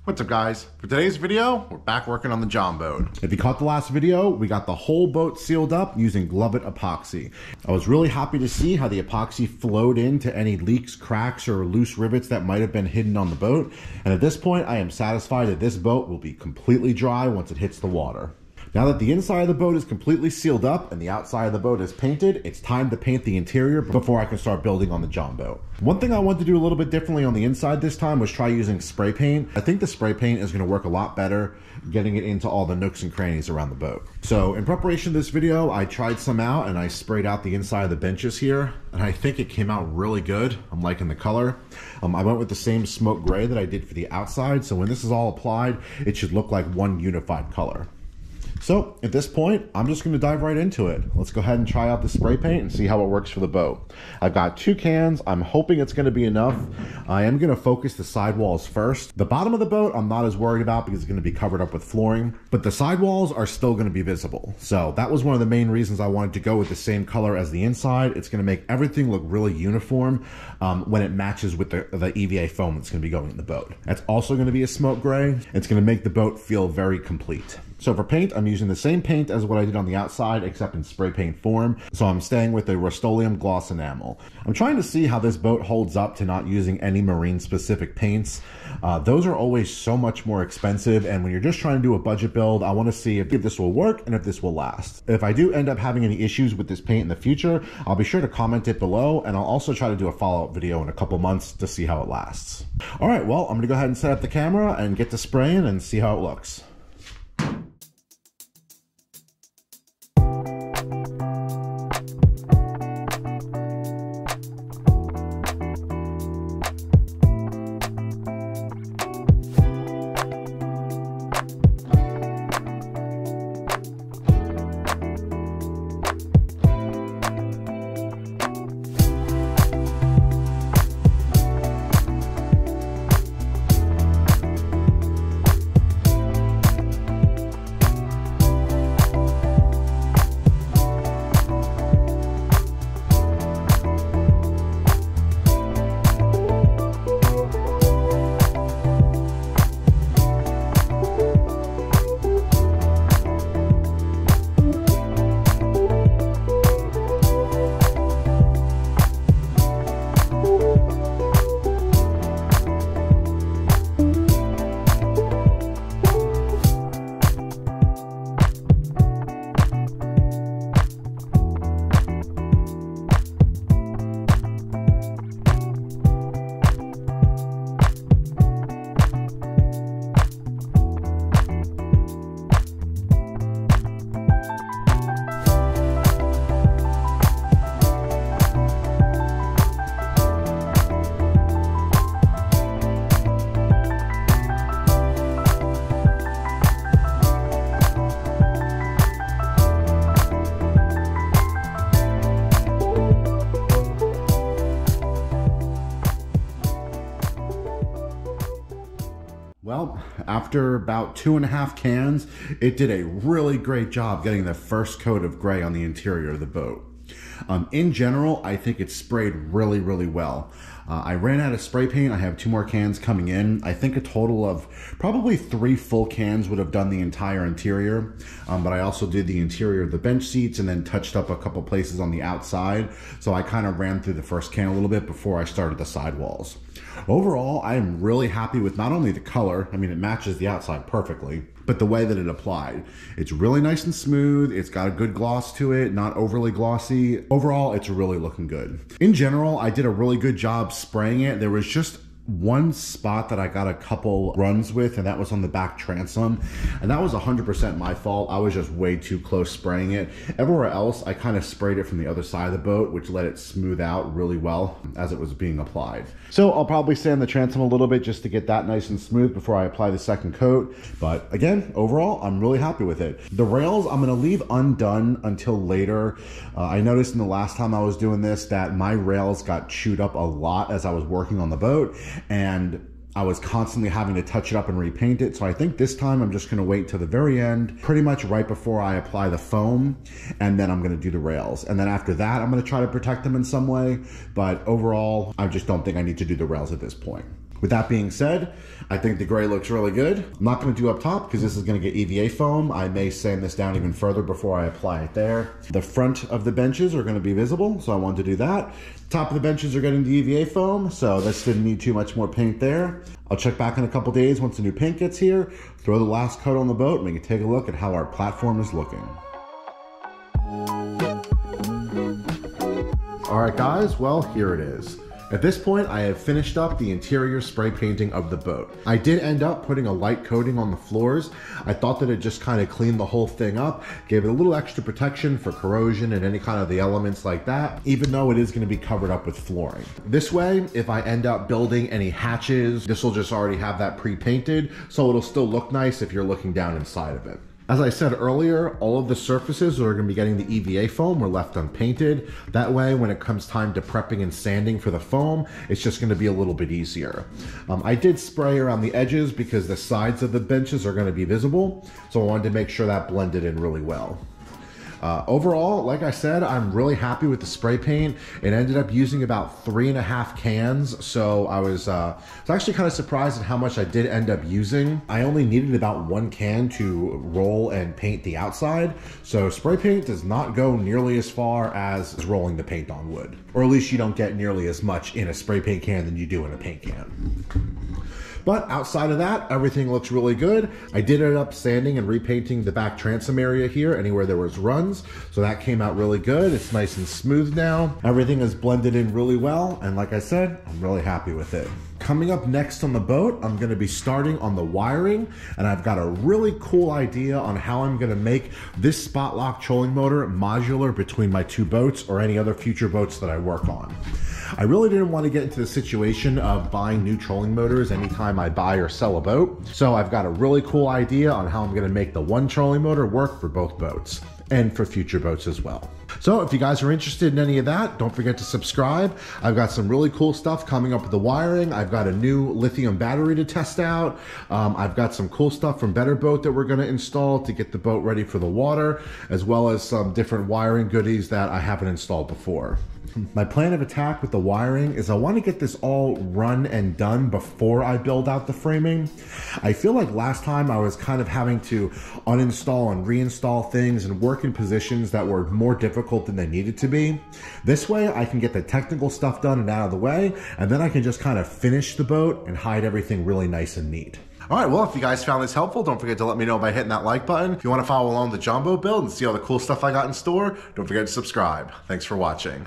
What's up, guys? For today's video, we're back working on the JON boat. If you caught the last video, we got the whole boat sealed up using Glove-It epoxy. I was really happy to see how the epoxy flowed into any leaks, cracks, or loose rivets that might have been hidden on the boat. And at this point, I am satisfied that this boat will be completely dry once it hits the water. Now that the inside of the boat is completely sealed up and the outside of the boat is painted, it's time to paint the interior before I can start building on the JON boat. One thing I wanted to do a little bit differently on the inside this time was try using spray paint. I think the spray paint is going to work a lot better getting it into all the nooks and crannies around the boat. So in preparation for this video, I tried some out and I sprayed out the inside of the benches here, and I think it came out really good. I'm liking the color. I went with the same smoke gray that I did for the outside, so when this is all applied, it should look like one unified color. So at this point, I'm just going to dive right into it. Let's go ahead and try out the spray paint and see how it works for the boat. I've got 2 cans. I'm hoping it's going to be enough. I am going to focus the sidewalls first. The bottom of the boat, I'm not as worried about because it's going to be covered up with flooring, but the sidewalls are still going to be visible. So that was one of the main reasons I wanted to go with the same color as the inside. It's going to make everything look really uniform when it matches with the EVA foam that's going to be going in the boat. That's also going to be a smoke gray. It's going to make the boat feel very complete. So for paint, I'm using the same paint as what I did on the outside, except in spray paint form. So I'm staying with the Rustoleum gloss enamel. I'm trying to see how this boat holds up to not using any marine specific paints. Those are always so much more expensive, and when you're just trying to do a budget build, I want to see if this will work and if this will last. If I do end up having any issues with this paint in the future, I'll be sure to comment it below, and I'll also try to do a follow-up video in a couple months to see how it lasts. All right, well, I'm gonna go ahead and set up the camera and get to spraying and see how it looks. Well, after about 2.5 cans, it did a really great job getting the first coat of gray on the interior of the boat. In general, I think it sprayed really, really well. I ran out of spray paint. I have 2 more cans coming in. I think a total of probably 3 full cans would have done the entire interior. But I also did the interior of the bench seats and then touched up a couple places on the outside. So I kind of ran through the first can a little bit before I started the sidewalls. Overall, I am really happy with not only the color, I mean, it matches the outside perfectly, but the way that it applied. It's really nice and smooth. It's got a good gloss to it, not overly glossy. Overall, it's really looking good. In general, I did a really good job spraying it. There was just one spot that I got a couple runs with, and that was on the back transom, and that was 100% my fault. I was just way too close spraying it. Everywhere else, I kind of sprayed it from the other side of the boat, which let it smooth out really well as it was being applied. So I'll probably sand the transom a little bit just to get that nice and smooth before I apply the second coat. But again, overall, I'm really happy with it. The rails, I'm gonna leave undone until later. I noticed in the last time I was doing this that my rails got chewed up a lot as I was working on the boat, and I was constantly having to touch it up and repaint it. So I think this time I'm just gonna wait till the very end, pretty much right before I apply the foam, and then I'm gonna do the rails. And then after that, I'm gonna try to protect them in some way. But overall, I just don't think I need to do the rails at this point. With that being said, I think the gray looks really good. I'm not gonna do up top because this is gonna get EVA foam. I may sand this down even further before I apply it there. The front of the benches are gonna be visible, so I wanted to do that. Top of the benches are getting the EVA foam, so this didn't need too much more paint there. I'll check back in a couple days once the new paint gets here, throw the last coat on the boat, and we can take a look at how our platform is looking. All right, guys, well, here it is. At this point, I have finished up the interior spray painting of the boat. I did end up putting a light coating on the floors. I thought that it just kind of cleaned the whole thing up, gave it a little extra protection for corrosion and any kind of the elements like that, even though it is going to be covered up with flooring. This way, if I end up building any hatches, this will just already have that pre-painted, so it'll still look nice if you're looking down inside of it. As I said earlier, all of the surfaces that are going to be getting the EVA foam were left unpainted. That way, when it comes time to prepping and sanding for the foam, it's just going to be a little bit easier. I did spray around the edges because the sides of the benches are going to be visible, so I wanted to make sure that blended in really well. Overall, like I said, I'm really happy with the spray paint. It ended up using about 3.5 cans, so I was actually kind of surprised at how much I did end up using. I only needed about 1 can to roll and paint the outside, so spray paint does not go nearly as far as rolling the paint on wood. Or at least you don't get nearly as much in a spray paint can than you do in a paint can. But outside of that, everything looks really good. I did end up sanding and repainting the back transom area here, anywhere there was runs. So that came out really good. It's nice and smooth now. Everything is blended in really well. And like I said, I'm really happy with it. Coming up next on the boat, I'm gonna be starting on the wiring, and I've got a really cool idea on how I'm gonna make this spot lock trolling motor modular between my 2 boats or any other future boats that I work on. I really didn't want to get into the situation of buying new trolling motors anytime I buy or sell a boat. So I've got a really cool idea on how I'm going to make the one trolling motor work for both boats and for future boats as well. So if you guys are interested in any of that, don't forget to subscribe. I've got some really cool stuff coming up with the wiring. I've got a new lithium battery to test out. I've got some cool stuff from Better Boat that we're going to install to get the boat ready for the water, as well as some different wiring goodies that I haven't installed before. My plan of attack with the wiring is I want to get this all run and done before I build out the framing. I feel like last time I was kind of having to uninstall and reinstall things and work in positions that were more difficult than they needed to be. This way I can get the technical stuff done and out of the way, and then I can just kind of finish the boat and hide everything really nice and neat. All right, well, if you guys found this helpful, don't forget to let me know by hitting that like button. If you want to follow along the John boat build and see all the cool stuff I got in store, don't forget to subscribe. Thanks for watching.